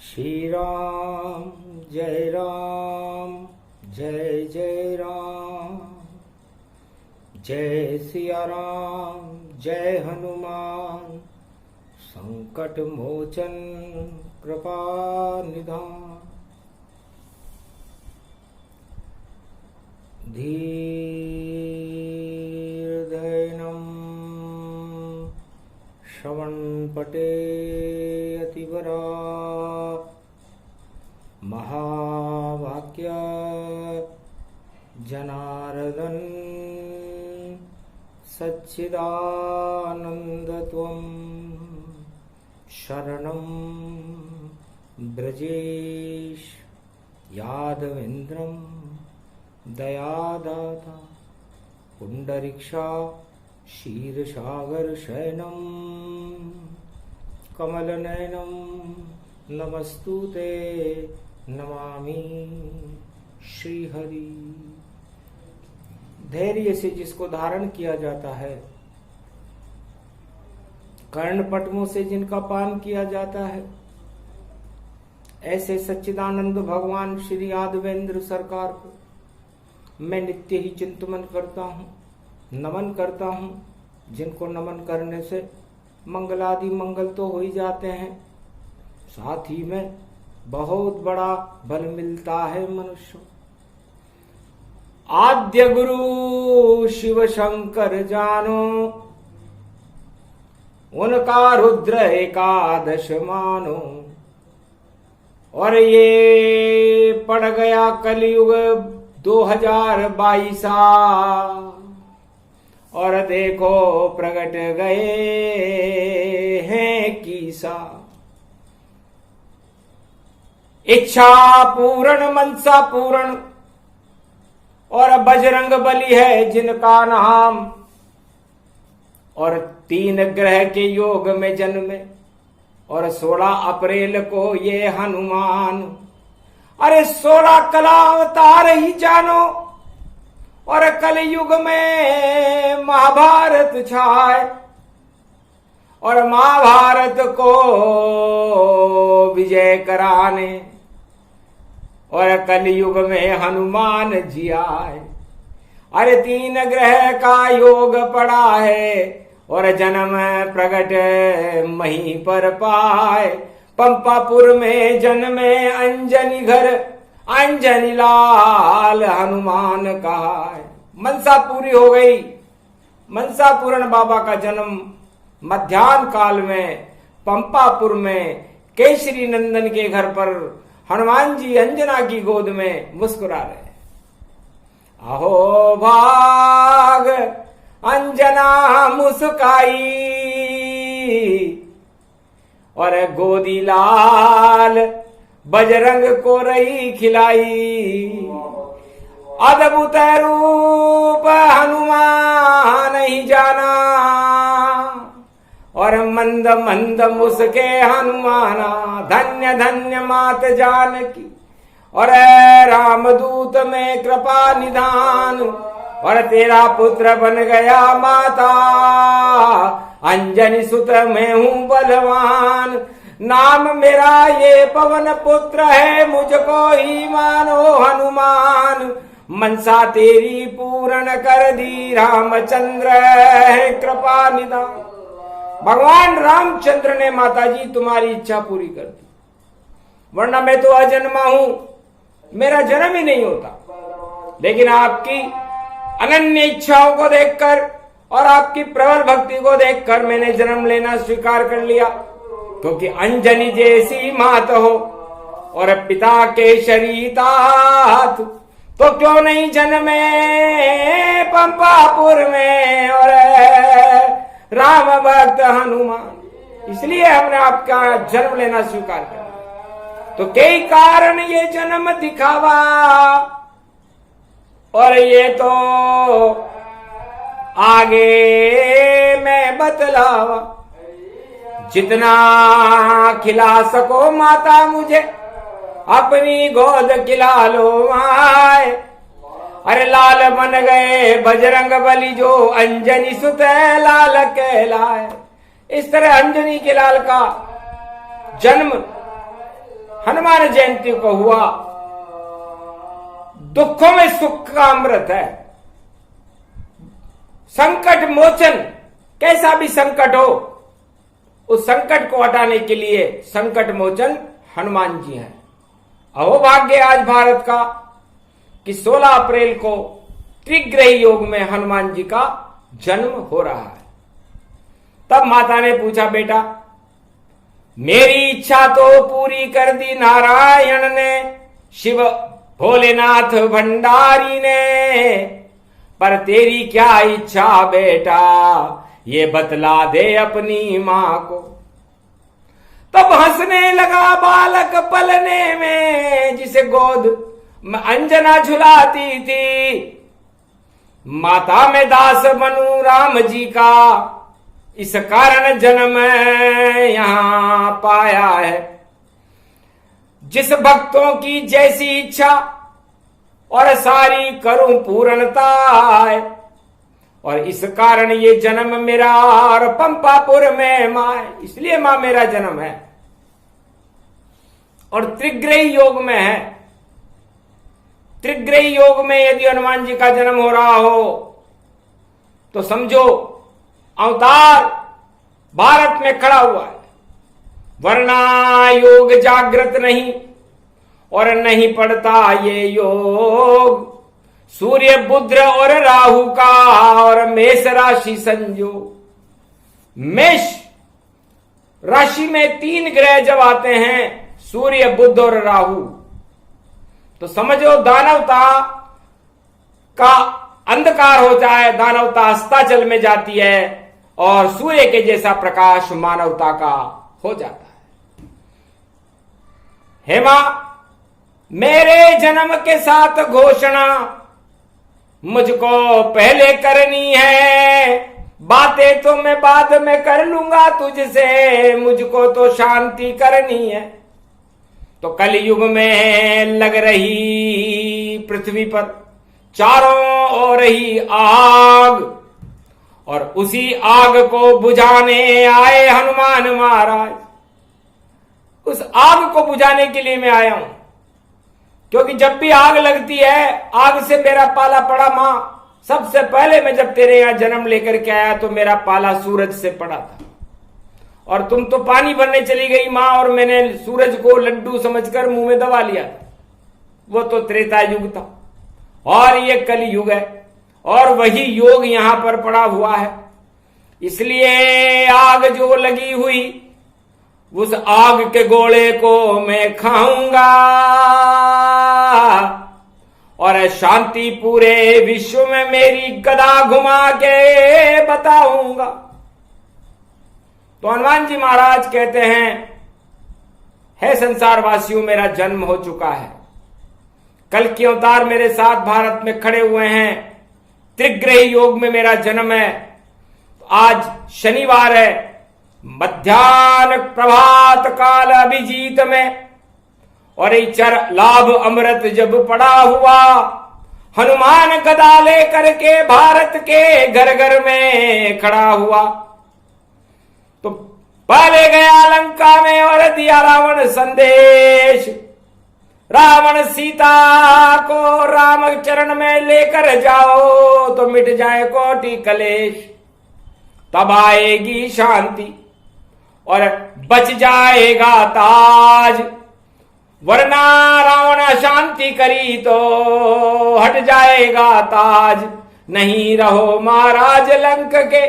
श्री राम जय जय राम, जय सिया राम जय हनुमान, संकट मोचन कृपा निधान। धीर्धैनं श्रवणपटे अतिवरा, महावाक्य जनार्दन सच्चिदानन्दत्वं शरणं ब्रजेश यादवेन्द्रं दयादाता, पुंडरीक्षा क्षीरसागर शयनं कमलनयनं नमस्तुते नमामि श्रीहरि। धैर्य से जिसको धारण किया जाता है, कर्णपटमों से जिनका पान किया जाता है, ऐसे सच्चिदानंद भगवान श्री यादवेंद्र सरकार को मैं नित्य ही चिंतन करता हूँ, नमन करता हूँ, जिनको नमन करने से मंगलादि मंगल तो हो ही जाते हैं, साथ ही में बहुत बड़ा बल मिलता है मनुष्य। आद्य गुरु शिव शंकर जानो, उनका रुद्र एकादश मानो। और ये पड़ गया कलयुग 2022 और देखो प्रकट गए हैं कीसा। इच्छा पूर्ण मनसा पूर्ण, और बजरंग बली है जिनका नाम। और 3 ग्रह के योग में जन्मे, और 16 अप्रैल को ये हनुमान। अरे 16 कला अवतार ही जानो, और कलयुग में महाभारत छाए, और महाभारत को विजय कराने, और कलयुग में हनुमान जी आए। अरे 3 ग्रह का योग पड़ा है, और जन्म प्रगट महीं पर पाए। पंपापुर में जन्मे अंजनी घर, अंजनी लाल हनुमान कहाए। मनसा पूरी हो गई। मनसा पूर्ण बाबा का जन्म मध्याह्न काल में पंपापुर में केसरी नंदन के घर पर हनुमान जी अंजना की गोद में मुस्कुरा रहे। अहो भाग अंजना मुस्काई, और गोदी लाल बजरंग को रही खिलाई। अद्भुत रूप हनुमान ही जाना, और मंद मंद मुस्के हनुमाना। धन्य धन्य मात जानकी, और रामदूत में कृपा निधान। और तेरा पुत्र बन गया माता, अंजनी सुत मैं हूँ बलवान। नाम मेरा ये पवन पुत्र है, मुझको ही मानो हनुमान। मनसा तेरी पूर्ण कर दी, रामचंद्र है कृपा निधान। भगवान रामचंद्र ने माता जी तुम्हारी इच्छा पूरी कर दी, वरना मैं तो अजन्मा हूं, मेरा जन्म ही नहीं होता। लेकिन आपकी अनन्य इच्छाओं को देखकर और आपकी प्रबल भक्ति को देखकर मैंने जन्म लेना स्वीकार कर लिया। क्योंकि अंजनी जैसी मात हो और पिता केशरी तात, तो क्यों नहीं जन्मे पंपापुर में और राम भक्त हनुमान। इसलिए हमने आपका जन्म लेना स्वीकार किया। तो कई कारण ये जन्म दिखावा, और ये तो आगे मैं बतलावा। जितना खिला सको माता मुझे, अपनी गोद खिला लो माए। अरे लाल बन गए बजरंग बली, जो अंजनी सुत लाल कहलाए। इस तरह अंजनी के लाल का जन्म हनुमान जयंती को हुआ दुखों में सुख का अमृत है। संकट मोचन, कैसा भी संकट हो उस संकट को हटाने के लिए संकट मोचन हनुमान जी हैं। अहो भाग्य आज भारत का कि 16 अप्रैल को त्रिग्रही योग में हनुमान जी का जन्म हो रहा है। तब माता ने पूछा, बेटा मेरी इच्छा तो पूरी कर दी नारायण ने, शिव भोलेनाथ भंडारी ने, पर तेरी क्या इच्छा बेटा ये बतला दे अपनी मां को। तब हंसने लगा बालक पलने में, जिसे गोद में अंजना झुलाती थी। माता में दास बनूं राम जी का, इस कारण जन्म यहां पाया है। जिस भक्तों की जैसी इच्छा और सारी करूं पूर्णता, और इस कारण ये जन्म मेरा और पंपापुर में मां, इसलिए मां मेरा जन्म है। और त्रिग्रही योग में है। त्रिग्रही योग में यदि हनुमान जी का जन्म हो रहा हो तो समझो अवतार भारत में खड़ा हुआ है। वरना योग जागृत नहीं और नहीं पड़ता ये योग, सूर्य बुध और राहु का और मेष राशि संयोग। मेष राशि में 3 ग्रह जब आते हैं, सूर्य बुध और राहु, तो समझो दानवता का अंधकार हो जाए, दानवता अस्ताचल में जाती है और सूर्य के जैसा प्रकाश मानवता का हो जाता है। हे मां, मेरे जन्म के साथ घोषणा मुझको पहले करनी है, बातें तो मैं बाद में कर लूंगा तुझसे, मुझको तो शांति करनी है। तो कलयुग में लग रही पृथ्वी पर चारों ओर ही आग, और उसी आग को बुझाने आए हनुमान महाराज। उस आग को बुझाने के लिए मैं आया हूं, क्योंकि जब भी आग लगती है, आग से मेरा पाला पड़ा मां। सबसे पहले मैं जब तेरे यहां जन्म लेकर के आया तो मेरा पाला सूरज से पड़ा था, और तुम तो पानी भरने चली गई मां, और मैंने सूरज को लड्डू समझकर मुंह में दबा लिया। वो तो त्रेता युग था और ये कलि युग है, और वही योग यहां पर पड़ा हुआ है। इसलिए आग जो लगी हुई, उस आग के गोले को मैं खाऊंगा और शांति पूरे विश्व में मेरी गदा घुमा के बताऊंगा। तो हनुमान जी महाराज कहते हैं, हे संसार वासियों, मेरा जन्म हो चुका है। कल के अवतार मेरे साथ भारत में खड़े हुए हैं। त्रिग्रही योग में मेरा जन्म है। आज शनिवार है, मध्यान्ह प्रभात काल अभिजीत में, और चर लाभ अमृत जब पड़ा हुआ, हनुमान गदा लेकर के भारत के घर घर में खड़ा हुआ। तो पहले गया लंका में और दिया रावण संदेश, रावण सीता को राम चरण में लेकर जाओ तो मिट जाए कोटि कलेश, तब आएगी शांति और बच जाएगा ताज। वरना रावण अशांति करी तो हट जाएगा ताज। नहीं रहो महाराज लंक के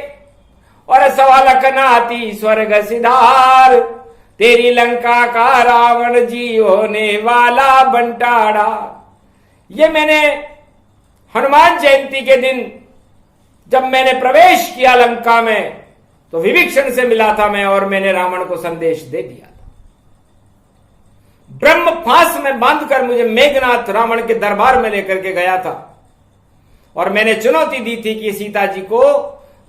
और सवालक नाती स्वर्ग सिधार, तेरी लंका का रावण जी होने वाला बंटाड़ा। ये मैंने हनुमान जयंती के दिन जब मैंने प्रवेश किया लंका में, तो विभीषण से मिला था मैं, और मैंने रावण को संदेश दे दिया था। ब्रह्म फांस में बांधकर मुझे मेघनाथ रावण के दरबार में लेकर के गया था, और मैंने चुनौती दी थी कि सीता जी को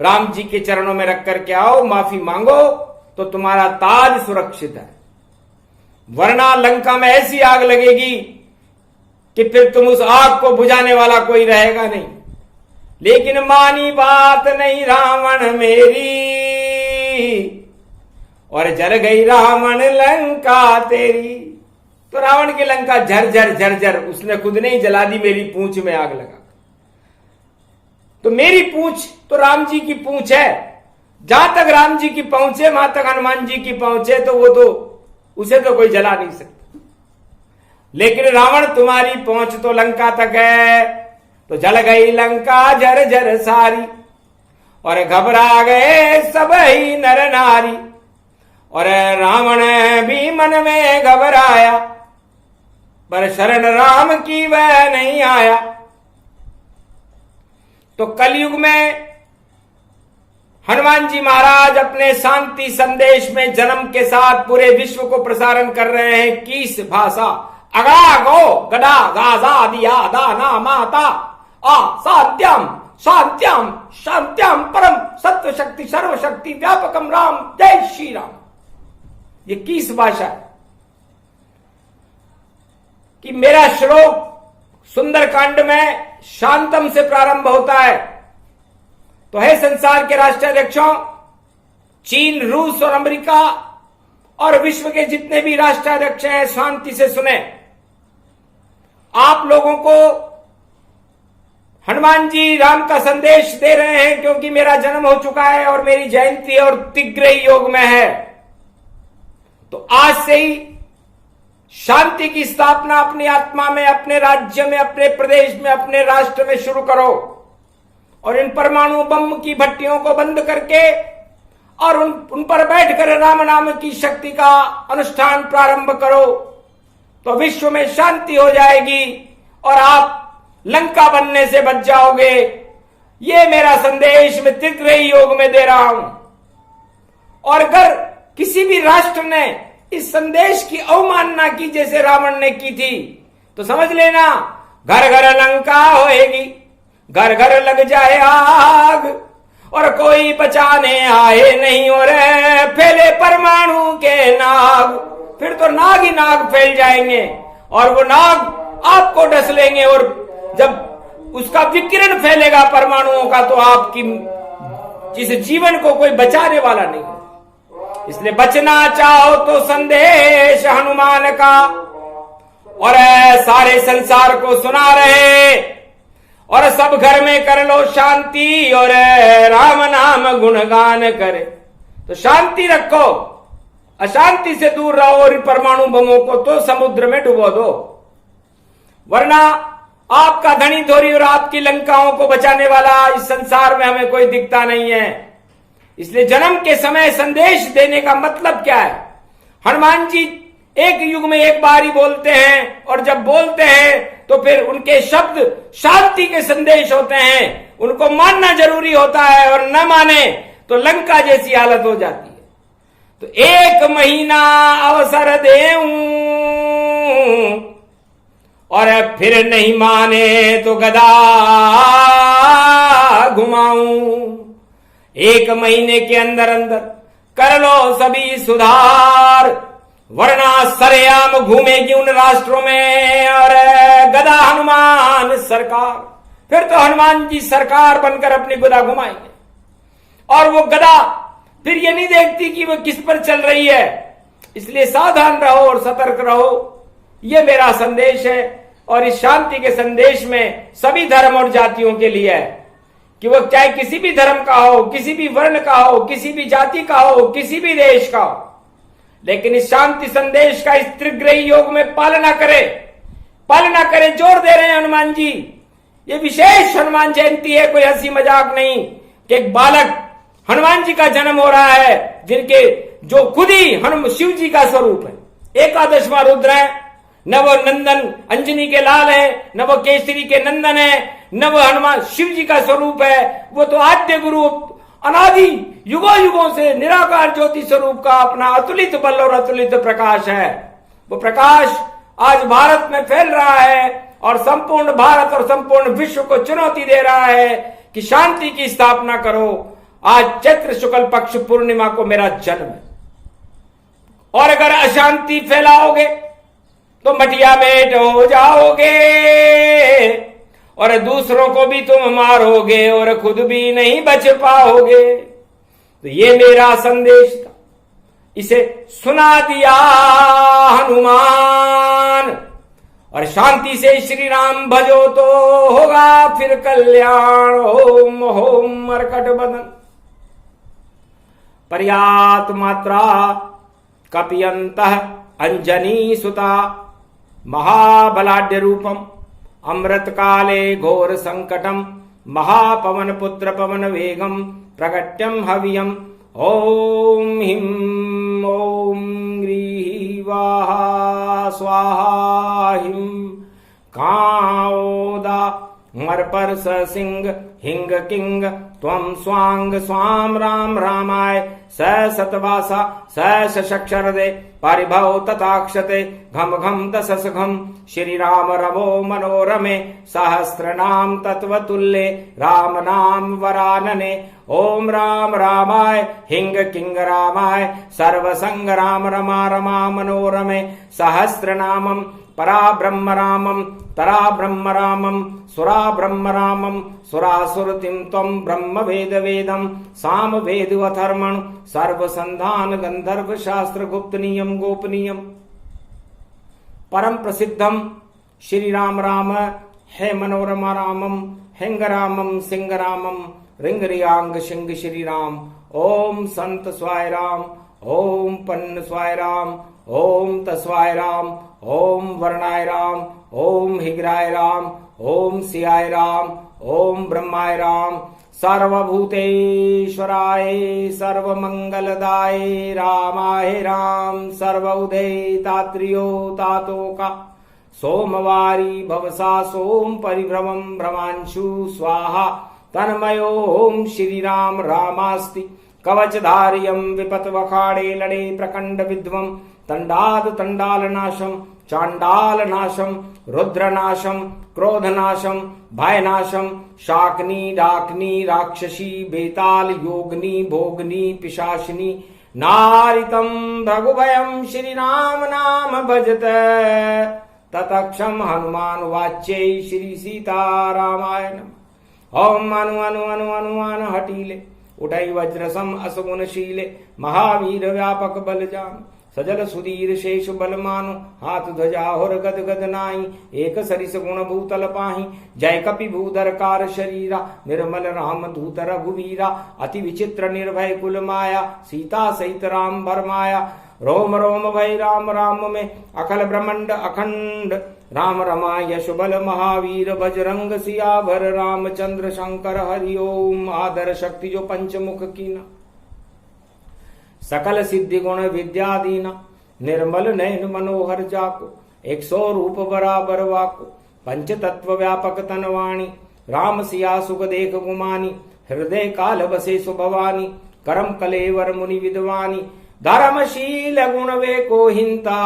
राम जी के चरणों में रख करके आओ, माफी मांगो तो तुम्हारा ताज सुरक्षित है। वरना लंका में ऐसी आग लगेगी कि फिर तुम उस आग को बुझाने वाला कोई रहेगा नहीं। लेकिन मानी बात नहीं रावण मेरी, और जल गई रावण लंका तेरी। तो रावण की लंका झरझर झरझर, उसने खुद ने ही जला दी, मेरी पूंछ में आग लगा। तो मेरी पूंछ तो राम जी की पूंछ है, जहां तक राम जी की पहुंच है वहां तक हनुमान जी की पहुंच है, तो वो तो उसे तो कोई जला नहीं सकता। लेकिन रावण तुम्हारी पहुंच तो लंका तक है, तो जल गई लंका झरझर सारी, और घबरा गए सब ही नर नारी। और रावण भी मन में घबराया, पर शरण राम की वह नहीं आया। तो कलयुग में हनुमान जी महाराज अपने शांति संदेश में जन्म के साथ पूरे विश्व को प्रसारण कर रहे हैं। किस भाषा? अगा गो गदा गाजा दिया दाना माता आ शांत्यम शांत्यम शांत्यम परम सत्व शक्ति सर्वशक्ति व्यापकम राम जय श्री राम। ये किस भाषा है कि मेरा श्लोक सुंदरकांड में शांतम से प्रारंभ होता है। तो है संसार के राष्ट्राध्यक्षों, चीन, रूस और अमेरिका और विश्व के जितने भी राष्ट्राध्यक्ष हैं, शांति से सुने। आप लोगों को हनुमान जी राम का संदेश दे रहे हैं, क्योंकि मेरा जन्म हो चुका है और मेरी जयंती और तिग्रही योग में है। तो आज से ही शांति की स्थापना अपनी आत्मा में, अपने राज्य में, अपने प्रदेश में, अपने राष्ट्र में शुरू करो, और इन परमाणु बम की भट्टियों को बंद करके और उन पर बैठकर राम नाम की शक्ति का अनुष्ठान प्रारंभ करो, तो विश्व में शांति हो जाएगी और आप लंका बनने से बच जाओगे। ये मेरा संदेश मैं तिग्रही योग में दे रहा हूं। और अगर किसी भी राष्ट्र ने इस संदेश की अवमानना की जैसे रावण ने की थी, तो समझ लेना घर घर लंका होएगी, घर घर लग जाए आग, और कोई बचाने आए नहीं, और फैले परमाणु के नाग। फिर तो नाग ही नाग फैल जाएंगे, और वो नाग आपको डस लेंगे, और जब उसका विकिरण फैलेगा परमाणुओं का, तो आपकी जिस जीवन को कोई बचाने वाला नहीं। इसलिए बचना चाहो तो संदेश हनुमान का, और सारे संसार को सुना रहे, और सब घर में कर लो शांति, और राम नाम गुणगान करे। तो शांति रखो, अशांति से दूर रहो, और परमाणु बमों को तो समुद्र में डुबो दो, वरना आपका धनी धोरी और आपकी लंकाओं को बचाने वाला इस संसार में हमें कोई दिखता नहीं है। इसलिए जन्म के समय संदेश देने का मतलब क्या है? हनुमान जी एक युग में एक बार ही बोलते हैं, और जब बोलते हैं तो फिर उनके शब्द शांति के संदेश होते हैं। उनको मानना जरूरी होता है, और न माने तो लंका जैसी हालत हो जाती है। तो 1 महीना अवसर देऊं, और फिर नहीं माने तो गदा घुमाऊं। 1 महीने के अंदर अंदर कर लो सभी सुधार, वरना सरेआम घूमेगी उन राष्ट्रों में, और गदा हनुमान सरकार। फिर तो हनुमान जी सरकार बनकर अपनी गदा घुमाएंगे, और वो गदा फिर ये नहीं देखती कि वो किस पर चल रही है। इसलिए सावधान रहो और सतर्क रहो। ये मेरा संदेश है, और इस शांति के संदेश में सभी धर्म और जातियों के लिए है, कि वो चाहे किसी भी धर्म का हो, किसी भी वर्ण का हो, किसी भी जाति का हो, किसी भी देश का हो, लेकिन इस शांति संदेश का इस त्रिग्रही योग में पालना करे। जोर दे रहे हैं हनुमान जी। ये विशेष हनुमान जयंती है, कोई हंसी मजाक नहीं, कि एक बालक हनुमान जी का जन्म हो रहा है, जिनके जो खुद ही शिव जी का स्वरूप है। एकादशवां रुद्र है, न वो नंदन अंजनी के लाल है, न वो केसरी के नंदन है, न वो हनुमान शिव जी का स्वरूप है। वो तो आद्य गुरु, अनादि युगों युगों से निराकार ज्योति स्वरूप का अपना अतुलित बल और अतुलित प्रकाश है। वो प्रकाश आज भारत में फैल रहा है, और संपूर्ण भारत और संपूर्ण विश्व को चुनौती दे रहा है कि शांति की स्थापना करो। आज चैत्र शुक्ल पक्ष पूर्णिमा को मेरा जन्म है, और अगर अशांति फैलाओगे तो मटिया मेट हो जाओगे, और दूसरों को भी तुम मारोगे, और खुद भी नहीं बच पाओगे। तो ये मेरा संदेश था। इसे सुना दिया हनुमान। और शांति से श्री राम भजो तो होगा फिर कल्याण। ओम ओम मरकट बदन पर्यात मात्रा कपियंत अंजनी सुता महाबलाढ्य रूपम अमृत काले घोर संकटम महापवन पुत्र पवन वेगम प्रगट्यम हवियम। ओम हिम ओम ग्रीहि वाहा स्वाहा हिम काओदा मरपर स सिंह हिंग किंग त्वं स्वांग स्वाम राम रामाय स सतवासा स शक्षरदे परिभव तथाक्षते घम घम दशस घम। श्री राम रमो मनोरमे सहस्र नाम तत्वतुल्ये राम नाम वरानने। ओम राम रामाय हिंग किंग रामाय सर्वसंग राम रमा रमा मनोरमे सहस्र नामम परा ब्रह्म रामम तरा ब्रह्म रामम सुरा ब्रह्म रामम सुरासुरतिम त्वं ब्रह्म वेद वेदम साम वेद अथर्मण सर्व संधान गंधर्व शास्त्र गुप्त नियम गोपनीयम। परम प्रसिद्धम श्री राम राम है मनोरमा रामम हिंग रामम सिंह रामम रिंग रियांग सिंह श्री राम। ओम संत स्वाय राम ओम पन्न स्वाय राम ओम तस्वाय राम ओम वर्णाय राम ओम हिग्राय राम ओम सियाय राम ओम ब्रह्माय राम सर्वभूतेश्वराय सर्वमंगलदाय रामाय राम सर्वउदय तात्रियो तातोका सोमवारी भवसा सोम परिभ्रमं भ्रमांशु स्वाहा तन्मयो ओम श्री राम रामास्ति कवचधारियं विपत वखाड़े लड़े प्रकंड विध्वं तंडाद तंडाल नाशम चांडाल नाशम रुद्रनाशम क्रोधनाशम भयनाशम शाकनी डाकनी राक्षसी बेताल योगनी भोगनी पिशाचिनी नारितम भगुभयम श्री राम नाम भजत ततक्षम हनुमान वाच्यै श्री सीता रामाय नमः। ओम अनु अनु अनु अनुमान हटीले उठई वज्रसम असगुणशीले महावीर व्यापक बल जान सजल सुधीर शेष बल मानु हाथ ध्वजा होर गद गद नाई एक सरिस गुण भूतल पाही जय कपि भूधर कार शरीरा निर्मल राम दूत रघुवीरा अति विचित्र निर्भय कुल माया सीता सहित राम भरमाया रोम रोम भय राम राम में अखल ब्रह्मंड अखंड राम रमा यश बल महावीर बजरंग सियावर रामचंद्र शंकर हरि ओम। आदर शक्ति जो पंचमुख कीना सकल सिद्धि गुण विद्या दीना निर्मल नयन मनोहर जाको 100 रूप बराबर वाको पंच तत्व व्यापक तनवाणी राम सिया सुख देख गुमानी हृदय काल बसे सुभवानी करम कलेवर मुनि विद्वानी धर्मशील गुण वे को हिंता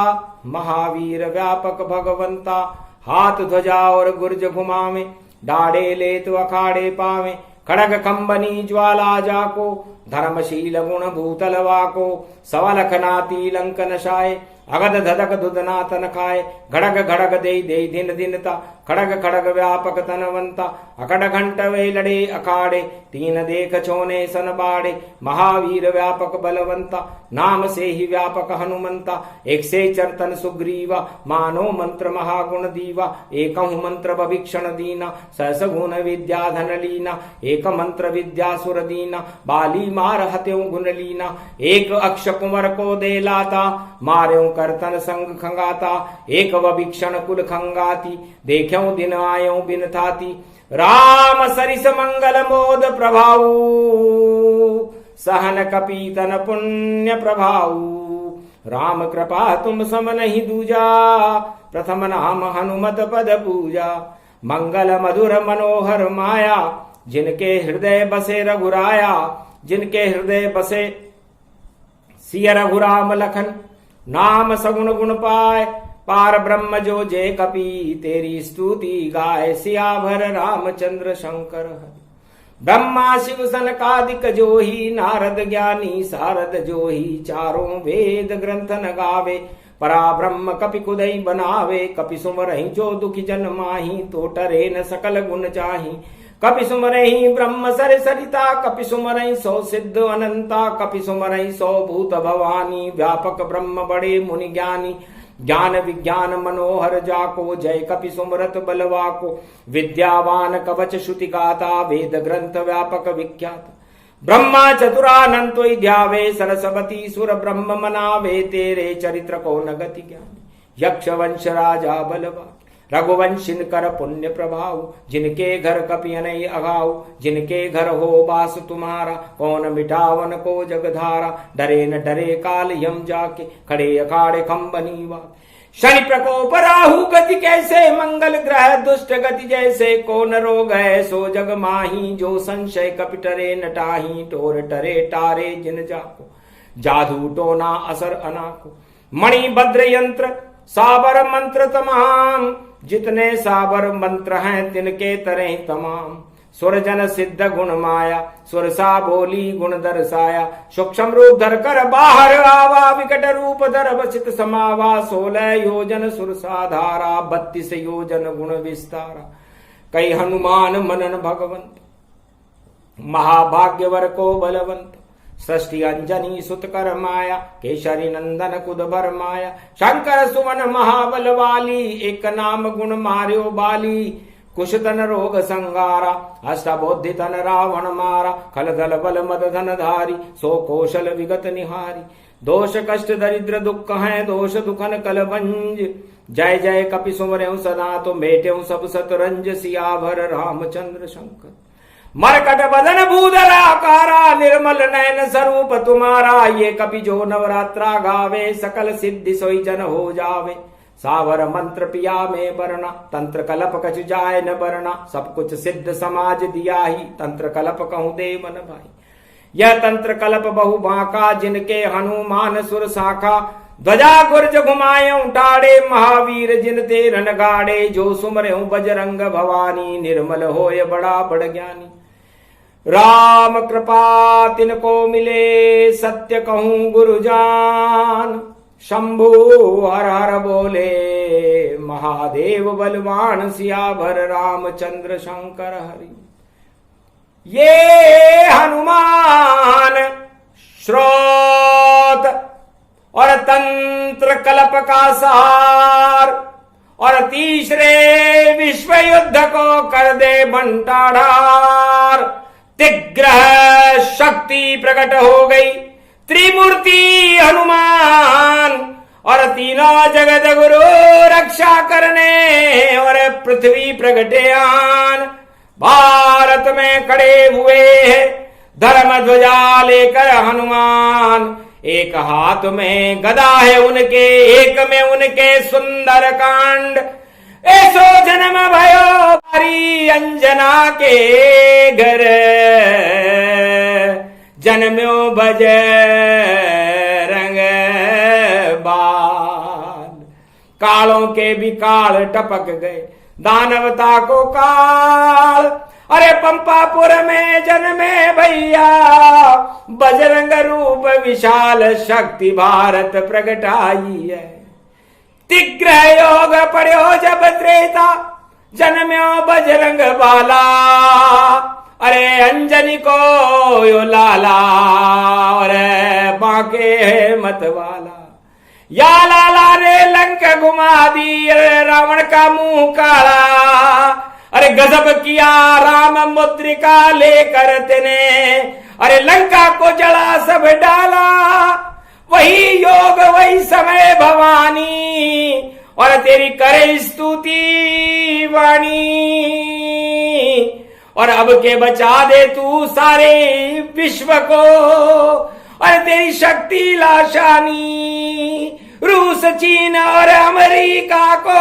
महावीर व्यापक भगवंता हाथ ध्वजा और गुर्ज घुमावे डाढ़े लेत अखाड़े पावे खड़ग खंबनी ज्वाला जाको धर्मशील गुण भूतल वाको सवलख नाती लंकन शाय अगध धधक दुधना तन खाए घड़ग घड़ग दे दे दिन दिनता खड़ग खड़ग व्यापक तनवंता अकड़ घंट वे लड़े अखाड़े तीन देख छोने सन बाड़े महावीर व्यापक बलवंता नाम से ही व्यापक हनुमंता एक से चरतन सुग्रीवा मानो मंत्र महागुण दीवा एकहु मंत्र भविक्षण दीना सहस गुण विद्या धन लीना एक मंत्र विद्या सुर दीना बाली मार हत्यो गुण लीना एक अक्ष कुंवर को दे लाता मार्यो करतन संग खंगाता एक वभिक्षण कुल खंगाती देख्यो दिन आयो बिन थाती राम सरिस मंगल मोद प्रभाऊ सहन कपीतन पुण्य प्रभाऊ राम कृपा तुम सम नहीं दूजा प्रथम नाम हनुमत पद पूजा मंगल मधुर मनोहर माया जिनके हृदय बसे रघुराया जिनके हृदय बसे सिय रघुराम लखन नाम सगुण गुण पाए पार ब्रह्म जो जय कपी तेरी स्तुति गाय सियाभर रामचंद्र शंकर हरि ब्रह्मा शिव सनकादिक जो ही नारद ज्ञानी सारद जो ही चारों वेद ग्रंथ न गावे परा ब्रह्म कपि कुदई बनावे कपि सुमरहि जो दुखी जन माही तो टरे न सकल गुण चाही कपि सुमरहि ब्रह्म सर सरिता, कपि सुमरहि सौ सिद्ध अनंता, कपि सुमरहि सौ भूत भवानी, व्यापक ब्रह्म बड़े मुनि ज्ञानी, ज्ञान विज्ञान मनोहर जाको, जय कपि सुमरत बलवा को, विद्यावान कवच श्रुति गाता, वेद ग्रंथ व्यापक विख्यात, ब्रह्मा चतुरानंत ध्यावे, सरस्वती सुर ब्रह्म मनावे, तेरे चरित्र को न गति ज्ञान, यक्ष वंश राजा बलवा, रघुवंशिन कर पुण्य प्रभाव, जिनके घर कपियनई अगाऊ, जिनके घर हो बास तुम्हारा, कौन मिटावन को जगधारा, डरे न डरे काल यम जाके, खड़े अखाड़े खम्बनी वा, शनि प्रकोप राहु गति कैसे, मंगल ग्रह दुष्ट गति जैसे, कौन रोग है सो जग माही, जो संशय कपिटरे नटाही, टोर टरे टारे जिन जाको, जादू टोना असर अनाको, मणि भद्र यंत्र साबर मंत्र तमाम, जितने साबर मंत्र हैं तिनके तरह तमाम, सुर जन सिद्ध गुण माया, सुर सा बोली गुण दर्शाया, सूक्ष्म रूप धर कर बाहर आवा, विकट रूप धर बसित समावा, 16 योजन सुर साधारा, 32 योजन गुण विस्तारा, कई हनुमान मनन भगवंत, महाभाग्यवर को बलवंत, सृष्टि अंजनी सुत कर माया, केशरी नंदन कुद भर माया, शंकर सुमन महाबल वाली, एक नाम गुण मार्यो बाली, कुश तन रोग संगारा, अष्टबोधि तन रावण मारा, खल दल बल मद धन धारी, सो कौशल विगत निहारी, दोष कष्ट दरिद्र दुख है, दोष दुखन कल भंज, जय जय कपि सुमरऊ सदा, तो मेटेऊ सब सतरंज, सियाभर रामचंद्र शंकर, मरकट बदन भूधर आकारा, निर्मल नयन स्वरूप तुम्हारा, ये कपि जो नवरात्रा गावे, सकल सिद्धि सोई जन हो जावे, सावर मंत्र पिया में बरना, तंत्र कलप कछ जाय न बरना, सब कुछ सिद्ध समाज दिया ही, तंत्र कलप कहूं देवन भाई, यह तंत्र कलप बहु बांका, जिनके हनुमान सुर शाखा, ध्वजा गुर्ज घुमायूं टाड़े, महावीर जिन ते रन गाड़े, जो सुमरऊं बजरंग भवानी, निर्मल होय बड़ा बड़ ज्ञानी, राम कृपा तिनको मिले, सत्य कहूं गुरु जान, शंभु हर हर बोले, महादेव बलवान, सियाभर रामचंद्र शंकर हरि, ये हनुमान श्रोत और तंत्र कल्प का सार, और तीसरे विश्व युद्ध को कर दे बंटाढार, तिग्रह शक्ति प्रकट हो गई, त्रिमूर्ति हनुमान, और तीनों जगत गुरु रक्षा करने, और पृथ्वी प्रगट्यान, भारत में खड़े हुए हैं धर्म ध्वजा लेकर हनुमान, एक हाथ में गदा है उनके, एक में उनके सुंदर कांड, ऐसो जन्म भयो भारी अंजना के घर, जन्म्यो बजरंग बाण, कालों के भी काल टपक गए, दानवता को काल, अरे पंपापुर में जन्मे भैया, बजरंग रूप विशाल शक्ति भारत प्रगटाई है, तिग्रह योग पढ़ो जब त्रेता, जन्म्यो बजरंग बाला, अरे अंजनी को यो लाला, अरे बांके है मत वाला, या लाला रे लंक घुमा दी, अरे रावण का मुंह काला, अरे गजब किया राम मुद्रिका लेकर तेने, अरे लंका को जला सब डाला, वही योग वही समय भवानी, और तेरी करे स्तुति वाणी, और अब के बचा दे तू सारे विश्व को, और तेरी शक्ति लाशानी, रूस चीन और अमेरिका को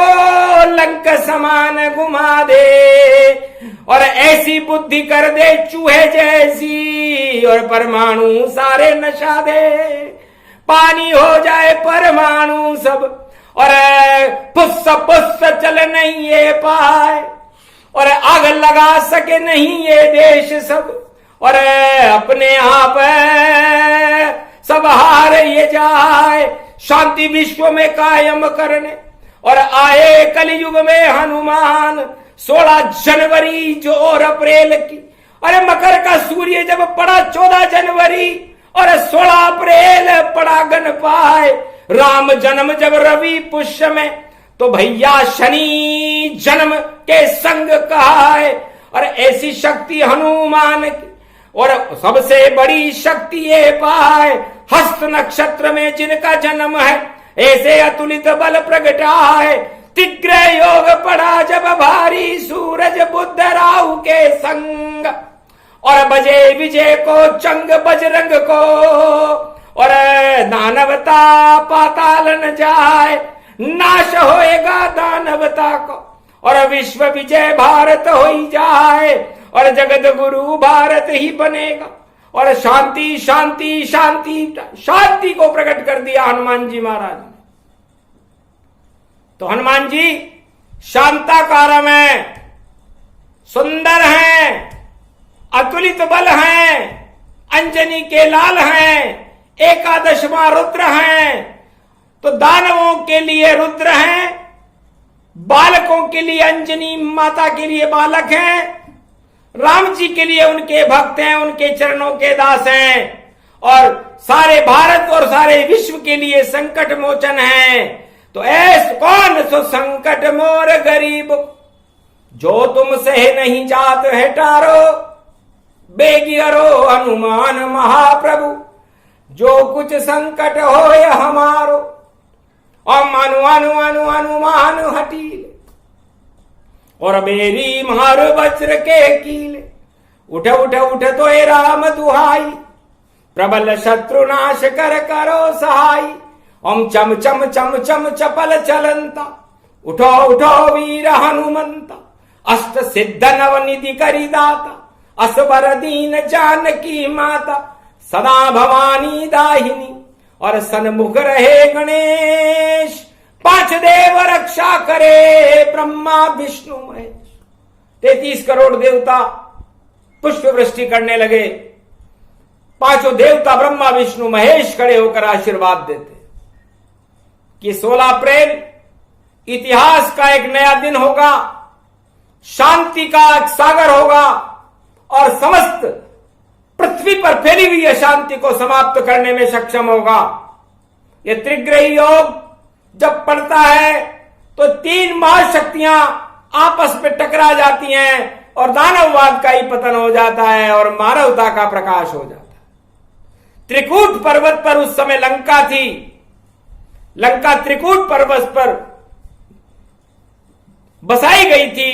लंक समान घुमा दे, और ऐसी बुद्धि कर दे चूहे जैसी, और परमाणु सारे नशा दे, पानी हो जाए परमाणु सब, और पुस्स पुस्स चल नहीं ये पाए, और आग लगा सके नहीं ये देश सब, और अपने आप सब हार ये जाए, शांति विश्व में कायम करने, और आए कलयुग में हनुमान, 16 जनवरी जो और अप्रैल की, अरे मकर का सूर्य जब पड़ा 14 जनवरी और 16 अप्रैल पड़ा गन पाए, राम जन्म जब रवि पुष्य में तो भैया शनि जन्म के संग कहा है। और ऐसी शक्ति हनुमान की, और सबसे बड़ी शक्ति ये पाए हस्त नक्षत्र में जिनका जन्म है, ऐसे अतुलित बल प्रगटा है। तिग्र योग पड़ा जब भारी सूरज बुध राहु के संग, और बजे विजय को चंग बजरंग को, और दानवता पाताल न जाए, नाश होएगा दानवता को, और विश्व विजय भारत हो ही जाए, और जगत गुरु भारत ही बनेगा। और शांति शांति शांति शांति को प्रकट कर दिया हनुमान जी महाराज ने। तो हनुमान जी शांताकारम है, सुंदर हैं, अतुलित बल हैं, अंजनी के लाल हैं, एकादशवां रुद्र हैं। तो दानवों के लिए रुद्र हैं, बालकों के लिए अंजनी माता के लिए बालक हैं, राम जी के लिए उनके भक्त हैं, उनके चरणों के दास हैं, और सारे भारत और सारे विश्व के लिए संकट मोचन है। तो ऐस कौन सो संकट मोर गरीब, जो तुम सहे नहीं जात है टारो, बेगियरो हनुमान महाप्रभु, जो कुछ संकट हो हमारो, और मानु अनु अनु अनुमान हटीले, और मेरी मार वज्र के कीले, उठ उठ उठ तो ए राम दुहाई, प्रबल शत्रु नाश कर करो सहाई। ओम चम चम चम चम चपल चलंता, उठो उठो वीर हनुमंता, अष्ट सिद्ध नवनिधि करी दाता, असबर दीन जानकी माता, सदा भवानी दाहिनी, और सन्मुख रहे गणेश, 5 देव रक्षा करे ब्रह्मा विष्णु महेश। 33 करोड़ देवता पुष्प वृष्टि करने लगे, 5 देवता ब्रह्मा विष्णु महेश खड़े होकर आशीर्वाद देते कि 16 अप्रैल इतिहास का एक नया दिन होगा, शांति का सागर होगा, और समस्त पृथ्वी पर फैली हुई अशांति को समाप्त करने में सक्षम होगा। यह त्रिग्रही योग जब पड़ता है तो 3 महाशक्तियां आपस में टकरा जाती हैं, और दानववाद का ही पतन हो जाता है, और मानवता का प्रकाश हो जाता है। त्रिकूट पर्वत पर उस समय लंका थी, लंका त्रिकूट पर्वत पर बसाई गई थी,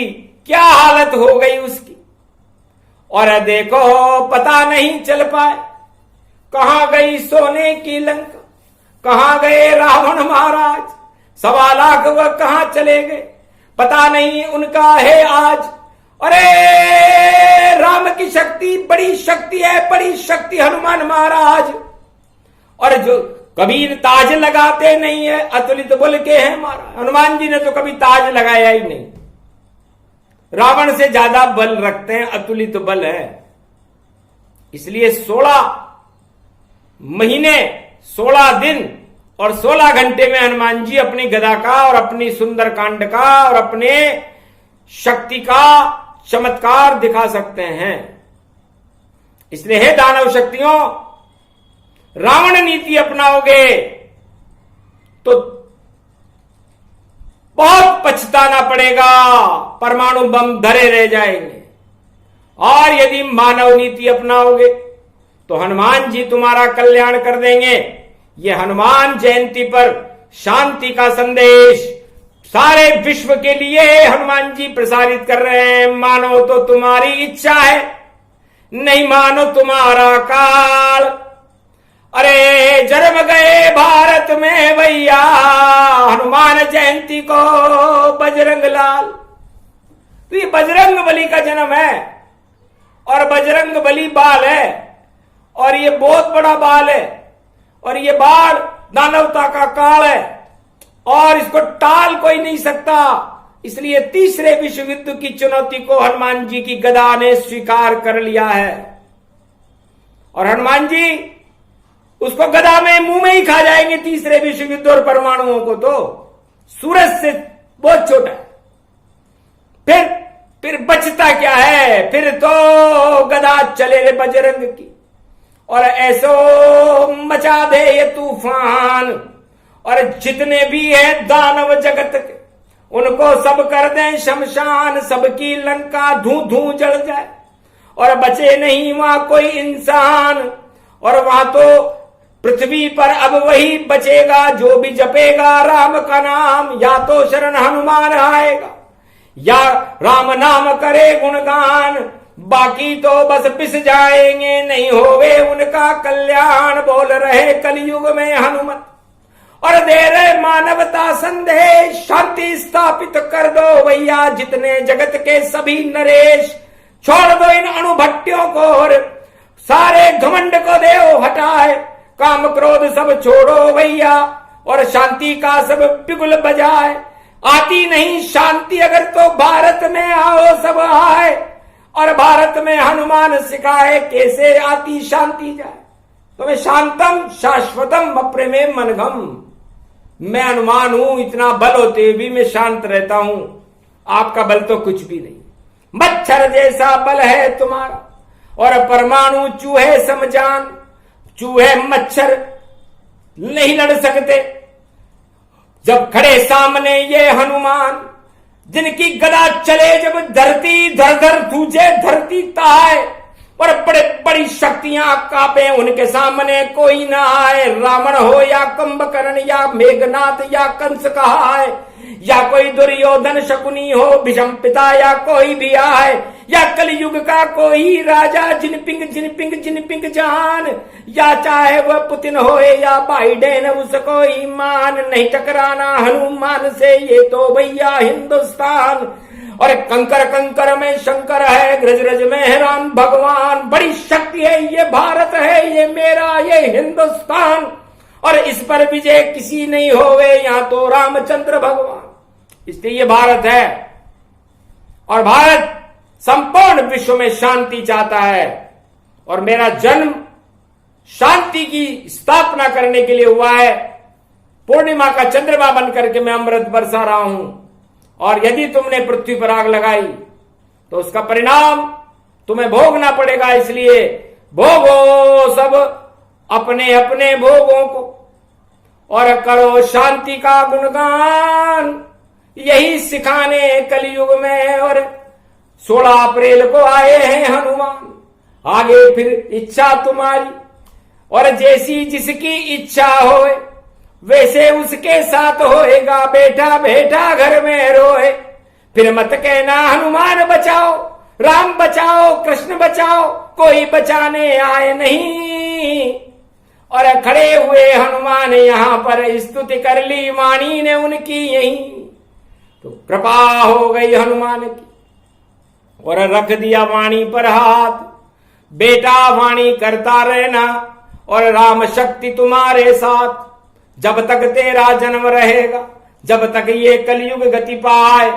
क्या हालत हो गई उसकी। और देखो पता नहीं चल पाए कहां गई सोने की लंका, कहां गए रावण महाराज, 1.25 लाख वह कहां चले गए, पता नहीं उनका है आज। अरे राम की शक्ति बड़ी शक्ति है, बड़ी शक्ति हनुमान महाराज, और जो कभी ताज लगाते नहीं है, अतुलित बल के हैं महाराज। हनुमान जी ने तो कभी ताज लगाया ही नहीं, रावण से ज्यादा बल रखते हैं, अतुलित बल है। इसलिए 16 महीने 16 दिन और 16 घंटे में हनुमान जी अपनी गदा का और अपनी सुंदर कांड का और अपने शक्ति का चमत्कार दिखा सकते हैं। इसलिए हे दानव शक्तियों, रावण नीति अपनाओगे तो बहुत पछताना पड़ेगा, परमाणु बम धरे रह जाएंगे। और यदि मानव नीति अपनाओगे तो हनुमान जी तुम्हारा कल्याण कर देंगे। ये हनुमान जयंती पर शांति का संदेश सारे विश्व के लिए हनुमान जी प्रसारित कर रहे हैं। मानो तो तुम्हारी इच्छा है, नहीं मानो तुम्हारा काल। अरे जन्म गए भारत में भैया हनुमान जयंती को बजरंग लाल। तो ये बजरंग बली का जन्म है, और बजरंग बली बाल है, और ये बहुत बड़ा बाल है, और ये बाल दानवता का काल है, और इसको टाल कोई नहीं सकता। इसलिए तीसरे विश्व युद्ध की चुनौती को हनुमान जी की गदा ने स्वीकार कर लिया है, और हनुमान जी उसको गदा में मुंह में ही खा जाएंगे। तीसरे विश्व युद्ध और परमाणुओं को तो सूरज से बहुत छोटा है। फिर फिर बचता क्या है? फिर तो गदा चले रे बजरंग की, और ऐसो मचा दे ये तूफान, और जितने भी है दानव जगत के उनको सब कर दें शमशान, सबकी लंका धू धू जल जाए और बचे नहीं वहां कोई इंसान। और वहां तो पृथ्वी पर अब वही बचेगा जो भी जपेगा राम का नाम, या तो शरण हनुमान आएगा या राम नाम करे गुणगान, बाकी तो बस पिस जाएंगे, नहीं होवे उनका कल्याण। बोल रहे कलयुग में हनुमत और दे रहे मानवता संदेश, शांति स्थापित कर दो भैया जितने जगत के सभी नरेश। छोड़ दो इन अणुभट्टियों को और सारे घमंड को देओ हटाए, काम क्रोध सब छोड़ो भैया और शांति का सब बिगुल बजाए। आती नहीं शांति अगर तो भारत में आओ सब आए, और भारत में हनुमान सिखाए कैसे आती शांति जाए। तो मैं शांतम शाश्वतम अप्रेमे मनघम, मैं हनुमान हूं, इतना बल होते भी मैं शांत रहता हूं, आपका बल तो कुछ भी नहीं। मच्छर जैसा बल है तुम्हारा और परमाणु चूहे समजान, चूहे मच्छर नहीं लड़ सकते जब खड़े सामने ये हनुमान, जिनकी गदा चले जब धरती धर धर तुझे धरती ताए, और बड़े बड़ी शक्तियां कांपे उनके सामने कोई ना आए। रावण हो या कुंभकर्ण या मेघनाथ या कंस कहाए, या कोई दुर्योधन शकुनी हो भीष्म पिता या कोई भी आए, या कलयुग का कोई राजा जिनपिंग जहान, या चाहे वह पुतिन हो या बाइडेन उसको ईमान, नहीं टकराना हनुमान से ये तो भैया हिंदुस्तान। और कंकर कंकर में शंकर है, ग्रज ग्रज में राम भगवान, बड़ी शक्ति है ये भारत है ये मेरा ये हिंदुस्तान, और इस पर विजय किसी नहीं होवे यहां तो रामचंद्र भगवान। इसलिए ये भारत है और भारत संपूर्ण विश्व में शांति चाहता है, और मेरा जन्म शांति की स्थापना करने के लिए हुआ है। पूर्णिमा का चंद्रमा बनकर के मैं अमृत बरसा रहा हूं, और यदि तुमने पृथ्वी पर आग लगाई तो उसका परिणाम तुम्हें भोगना पड़ेगा। इसलिए भोगो सब अपने अपने भोगों को और करो शांति का गुणगान, यही सिखाने कलयुग में। और 16 अप्रैल को आए हैं हनुमान, आगे फिर इच्छा तुम्हारी, और जैसी जिसकी इच्छा होए वैसे उसके साथ होएगा, बेटा बेटा घर में रोए। फिर मत कहना हनुमान बचाओ राम बचाओ कृष्ण बचाओ, कोई बचाने आए नहीं। और खड़े हुए हनुमान यहां पर स्तुति कर ली वाणी ने उनकी यही, तो कृपा हो गई हनुमान की और रख दिया वाणी पर हाथ। बेटा वाणी करता रहना और राम शक्ति तुम्हारे साथ, जब तक तेरा जन्म रहेगा, जब तक ये कलयुग गति पाए।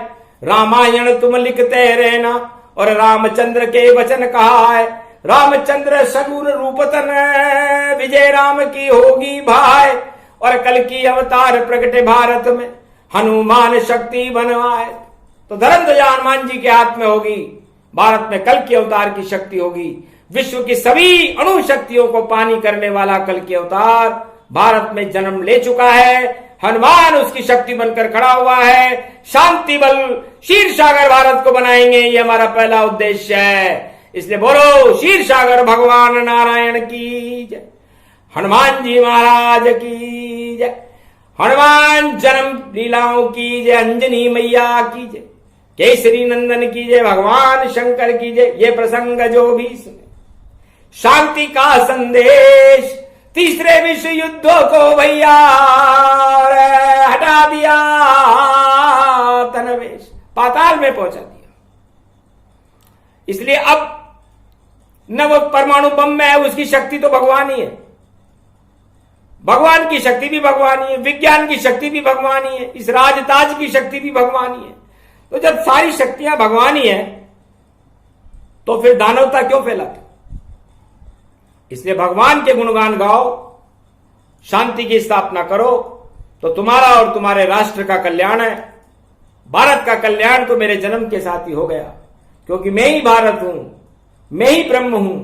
रामायण तुम लिखते रहना और रामचंद्र के वचन कहा है, रामचंद्र सगुर रूपतन विजय राम की होगी भाई। और कल की अवतार प्रकटे भारत में हनुमान शक्ति बनवाए, तो धर्मध्वजा हनुमान जी के हाथ में होगी। भारत में कल की अवतार की शक्ति होगी, विश्व की सभी अणु शक्तियों को पानी करने वाला कल की अवतार भारत में जन्म ले चुका है। हनुमान उसकी शक्ति बनकर खड़ा हुआ है। शांति बल क्षीर सागर भारत को बनाएंगे, ये हमारा पहला उद्देश्य है। इसलिए बोलो क्षीर सागर भगवान नारायण की जय, हनुमान जी महाराज की जय, हनुमान जन्म लीलाओं की जय, अंजनी मैया की जय, केसरी नंदन की जय, भगवान शंकर की जय। ये प्रसंग जो भी सुने शांति का संदेश, तीसरे विश्व युद्धों को भैया हटा दिया, तनवेश पाताल में पहुंचा दिया। इसलिए अब नव परमाणु बम में है, उसकी शक्ति तो भगवान ही है, भगवान की शक्ति भी भगवान ही है, विज्ञान की शक्ति भी भगवान ही है, इस राजताज की शक्ति भी भगवान ही है। तो जब सारी शक्तियां भगवान ही है तो फिर दानवता क्यों फैलाते? इसलिए भगवान के गुणगान गाओ, शांति की स्थापना करो, तो तुम्हारा और तुम्हारे राष्ट्र का कल्याण है। भारत का कल्याण तो मेरे जन्म के साथ ही हो गया। क्योंकि मैं ही भारत हूं, मैं ही ब्रह्म हूं,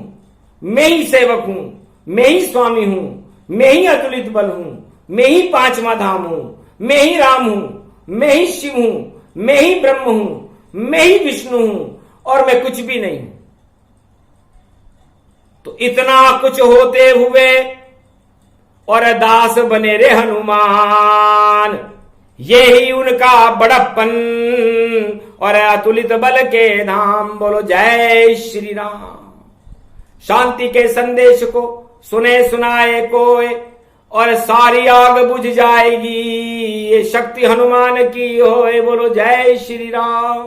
मैं ही सेवक हूं, मैं ही स्वामी हूं, मैं ही अतुलित बल हूं, मैं ही पांचवा धाम हूं, मैं ही राम हूं, मैं ही शिव हूं, मैं ही ब्रह्म हूं, मैं ही विष्णु हूं और मैं कुछ भी नहीं हूं। तो इतना कुछ होते हुए और दास बने रे हनुमान, ये ही उनका बड़प्पन और अतुलित बल के धाम। बोलो जय श्री राम। शांति के संदेश को सुने सुनाए कोई और सारी आग बुझ जाएगी, ये शक्ति हनुमान की होए। बोलो जय श्री राम।